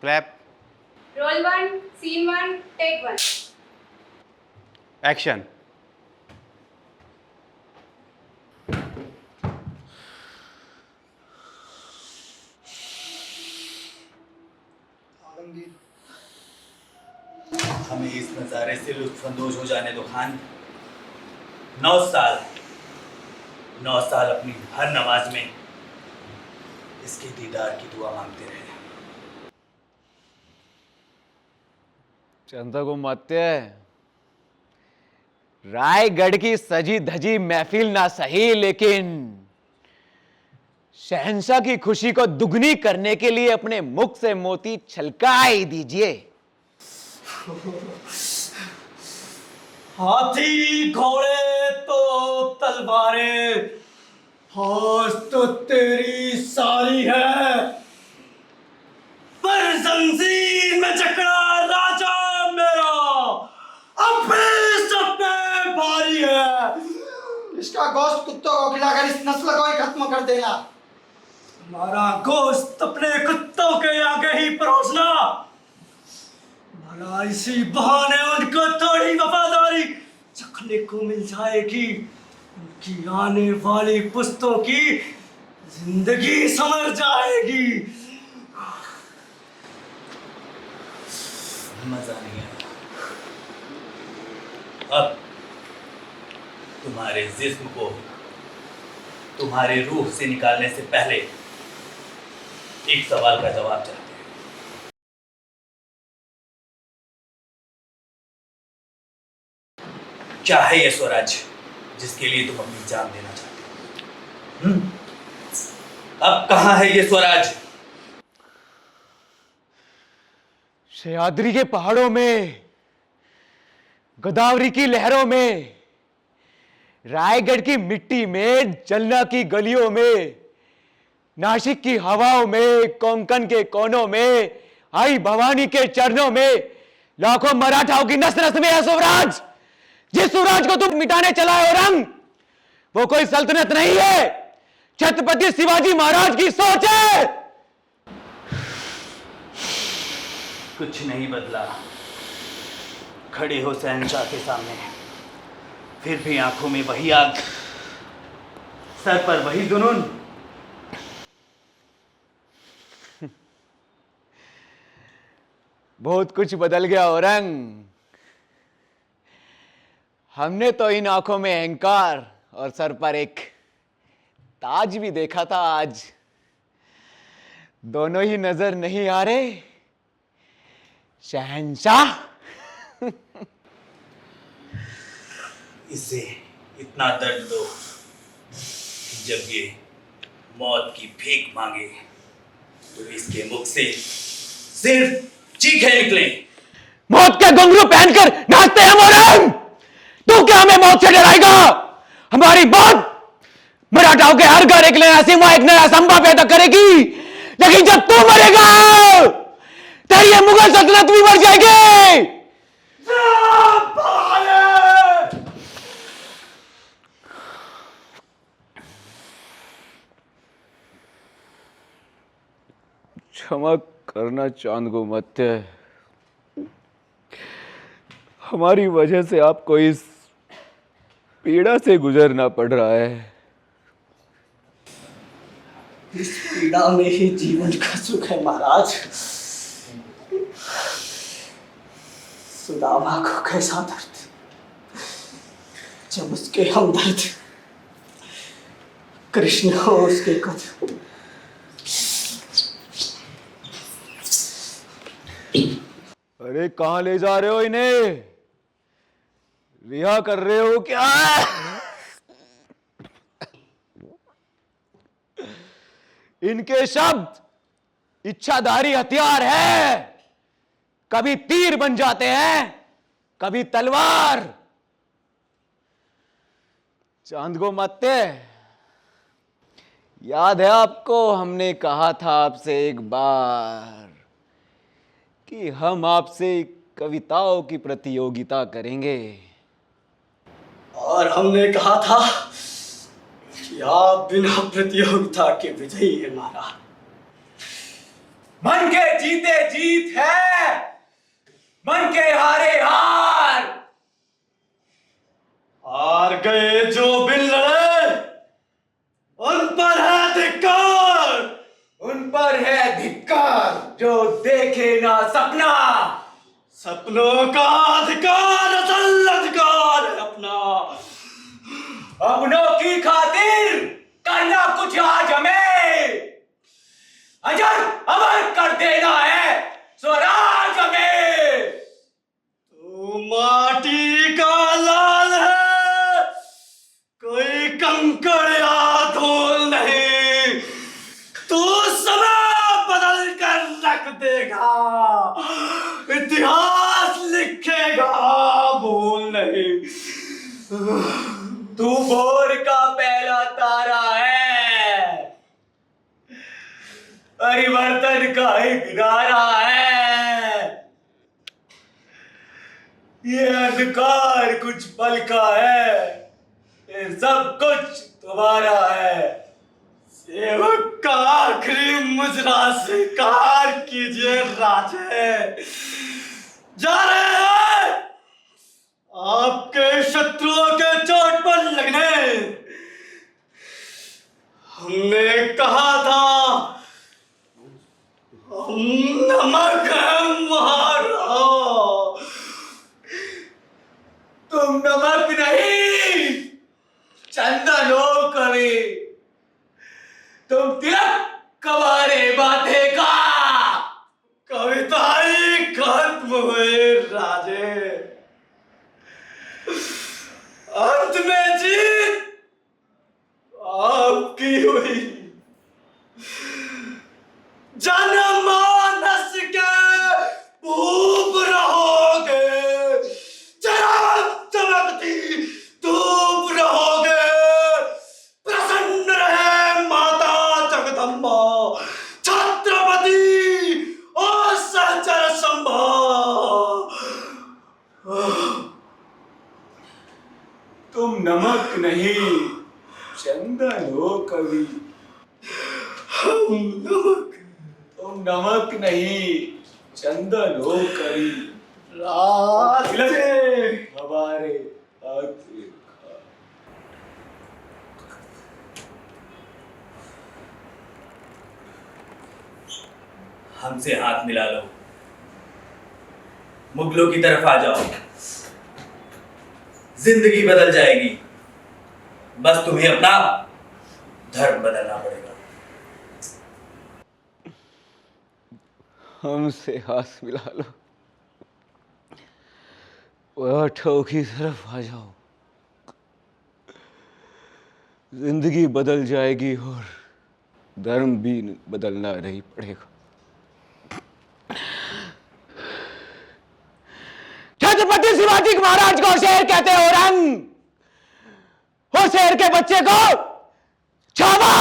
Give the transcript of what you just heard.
Clap. Roll 1, scene 1, take 1। Action. हमें इस नज़ारे से लुत्फानंदोज हो जाने दो खान। 9 साल अपनी हर नमाज में इसके दीदार की दुआ मांगते रहे। चंदा को मानते हैं, रायगढ़ की सजी धजी महफिल ना सही, लेकिन शहंशाह की खुशी को दुगनी करने के लिए अपने मुख से मोती छलका ही दीजिए। हाथी घोड़े तो तलवारें, फौज तो तेरी सारी है, पर जंजीर में जकड़ा राजा मेरा अपने सब पे भारी है। इसका गोश्त कुत्तों को खिलाकर इस नस्ल को ही खत्म कर देना। हमारा गोश्त अपने कुत्तों के आगे ही परोसना, भला इसी बहाने उनको थोड़ी वफादारी चखने को मिल जाएगी। उनकी आने वाली पुश्तों की जिंदगी संवर जाएगी। मजा नहीं आया। अब तुम्हारे जिस्म को तुम्हारे रूह से निकालने से पहले एक सवाल का जवाब चाहते हैं। क्या है यह स्वराज्य जिसके लिए तुम अपनी जान देना चाहते हो? अब कहां है यह स्वराज्य? सह्याद्री के पहाड़ों में, गोदावरी की लहरों में, रायगढ़ की मिट्टी में, जलना की गलियों में, नासिक की हवाओं में, कोंकण के कोनों में, आई भवानी के चरणों में लाखों मराठाओं की नस नस में है स्वराज। जिस स्वराज को तुम मिटाने चला है औरंग, वो कोई सल्तनत नहीं है, छत्रपति शिवाजी महाराज की सोच है। कुछ नहीं बदला। खड़े हो शहंशाह के सामने, फिर भी आंखों में वही आग, सर पर वही जुनून। बहुत कुछ बदल गया औरंग। हमने तो इन आंखों में अहंकार और सर पर एक ताज भी देखा था, आज दोनों ही नजर नहीं आ रहे। शहंशाह, इसे इतना दर्द दो कि जब ये मौत की भीख मांगे तो इसके मुख से सिर्फ चीखें निकले। मौत के घुंघरू पहनकर नाचते हैं औरंग। तू क्या हमें मौत से डराएगा? हमारी मौत मराठाओं के हर घर एक नया सिंह, एक नया संभा पैदा करेगी। लेकिन जब तू मरेगा, तेरी ये मुगल सल्तनत भी मर जाएगी। क्षमा करना चांद को मत, हमारी वजह से आपको इस पीड़ा से गुजरना पड़ रहा है। इस पीड़ा में ही जीवन का सुख है महाराज। सुदामा को कैसा दर्द जब उसके हमदर्द कृष्ण हो उसके कद। अरे कहां ले जा रहे हो इन्हें? रिहा कर रहे हो क्या? इनके शब्द इच्छाधारी हथियार है, कभी तीर बन जाते हैं, कभी तलवार। चांद को मारते, याद है आपको हमने कहा था आपसे एक बार कि हम आपसे कविताओं की प्रतियोगिता करेंगे, और हमने कहा था कि आप बिना प्रतियोगिता के विजयी है महाराज। मन के जीते जीत जो देखे ना सपना। सपनों का अधिकार असल अधिकार है अपना। अपनों की खातिर करना कुछ आज हमें, अजर अमर कर देना है स्वराज हमें। तू माटी का लाल है, कोई कंकड़ या धूल नहीं। तू समय बदल कर रख देगा, इतिहास लिखेगा, भूल नहीं। तू भोर का पहला तारा है, परिवर्तन का एक नारा है। ये अंधकार कुछ पल का है, ये सब कुछ तुम्हारा है। सेवक का आखिरी मुजरा स्वीकार कीजिए राजे। जा रहे हैं आपके शत्रुओं के चोट पर लगने। हमने कहा था हम नमक हैं महाराज। तुम नमक नहीं चंदन हो कवि, तुम तिलक कबारे बाते का। कविताई खत्म हुए राजे, अंत में जीत आपकी हुई। जनमानस के भूप रहोगे, चमक चमकती धूप रहोगे। प्रसन्न रहे माता जगदम्बा, छत्रपति और सहचर संभा। तुम नमक नहीं चंदन हो कवि, तुम नमक नहीं चंदन हो कवि। हमारे आखिर हमसे हाथ मिला लो, मुगलों की तरफ आ जाओ। जिंदगी बदल जाएगी, बस तुम्हें अपना धर्म बदलना पड़ेगा। हमसे हाथ मिला लो, आठों की तरफ आ जाओ। जिंदगी बदल जाएगी और धर्म भी बदलना नहीं पड़ेगा। छत्रपति शिवाजी महाराज को शेर कहते हो रंग, और शेर के बच्चे को छावा।